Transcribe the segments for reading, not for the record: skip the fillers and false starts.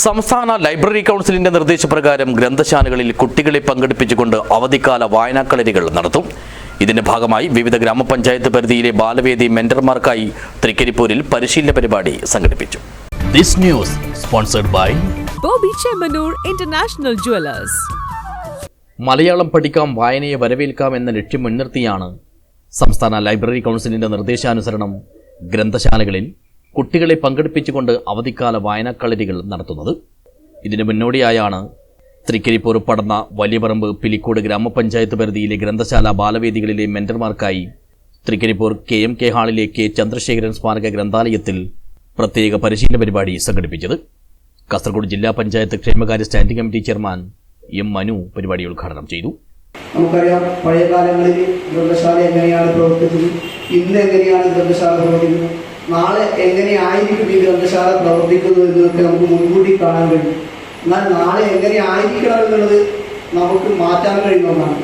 സംസ്ഥാന ലൈബ്രറി കൗൺസിലിന്റെ നിർദ്ദേശപ്രകാരം ഗ്രന്ഥശാലകളിൽ കുട്ടികളെ പങ്കെടുപ്പിച്ചുകൊണ്ട് അവധിക്കാല വായനാക്കളരികൾ നടത്തും. ഇതിന്റെ ഭാഗമായി വിവിധ ഗ്രാമപഞ്ചായത്ത് പരിധിയിലെ ബാലവേദി മെന്റർമാർക്കായി തൃക്കരിപ്പൂരിൽ പരിശീലന പരിപാടി സംഘടിപ്പിച്ചു. This news sponsored by Boby Chemmanur international jewellers. Malayalam പഠിക്കാം, വായനയെ വരവേൽക്കാം എന്ന ലക്ഷ്യം മുൻനിർത്തിയാണ് സംസ്ഥാന ലൈബ്രറി കൗൺസിലിന്റെ നിർദ്ദേശാനുസരണം ഗ്രന്ഥശാലകളിൽ കുട്ടികളെ പങ്കെടുപ്പിച്ചുകൊണ്ട് അവധിക്കാല വായനാക്കളരികൾ നടത്തുന്നത്. ഇതിന് മുന്നോടിയായാണ് തൃക്കരിപ്പൂർ പടന്ന വലിയപറമ്പ് പിലിക്കോട് ഗ്രാമപഞ്ചായത്ത് പരിധിയിലെ ഗ്രന്ഥശാല ബാലവേദികളിലെ മെന്റർമാർക്കായി തൃക്കരിപ്പൂർ KMK ഹാളിലെ K. ചന്ദ്രശേഖരൻ സ്മാരക ഗ്രന്ഥാലയത്തിൽ പ്രത്യേക പരിശീലന പരിപാടി സംഘടിപ്പിച്ചത്. കാസർഗോഡ് ജില്ലാ പഞ്ചായത്ത് ക്ഷേമകാര്യ standing committee chairman M. Manu പരിപാടി ഉദ്ഘാടനം ചെയ്തു. നമുക്കറിയാം, പഴയ കാലങ്ങളിൽ ഗ്രന്ഥശാല എങ്ങനെയാണ് പ്രവർത്തിച്ചത്, ഇന്ന് എങ്ങനെയാണ് ഗ്രന്ഥശാല പ്രവർത്തിക്കുന്നത്, നാളെ എങ്ങനെയായിരിക്കും ഈ ഗ്രന്ഥശാല പ്രവർത്തിക്കുന്നത് എന്നൊക്കെ നമുക്ക് മുൻകൂട്ടി കാണാൻ കഴിയും. എന്നാൽ നാളെ എങ്ങനെ ആയിരിക്കണം എന്നുള്ളത് നമുക്ക് മാറ്റാൻ കഴിയുന്ന ഒന്നാണ്.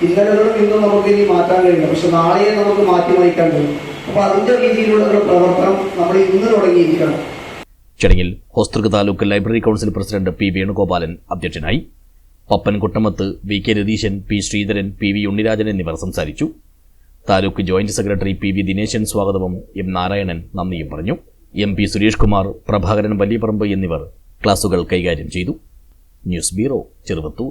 ഇന്നലകളും ഇന്നും നമുക്ക് ഇനി മാറ്റാൻ കഴിയില്ല, പക്ഷെ നാളെയെ നമുക്ക് മാറ്റിമറിക്കാൻ കഴിയും. അപ്പോൾ അതിൻ്റെ രീതിയിലുള്ള ഒരു പ്രവർത്തനം നമ്മൾ ഇന്ന് തുടങ്ങിയിരിക്കണം. ചടങ്ങിൽ Hosdurg taluk library council president P. Venugopalan അധ്യക്ഷനായി. Pappan Kuttamath, VK Ratheeshan, P. Sreedharan, PV Unnirajan എന്നിവർ സംസാരിച്ചു. Taluk joint secretary PV Dineshan സ്വാഗതവും M. നാരായണൻ നന്ദിയും പറഞ്ഞു. MP. സുരേഷ് കുമാർ, പ്രഭാകരൻ വലിയപറമ്പ് എന്നിവർ ക്ലാസുകൾ കൈകാര്യം ചെയ്തു. News bureau, Cheruvathur.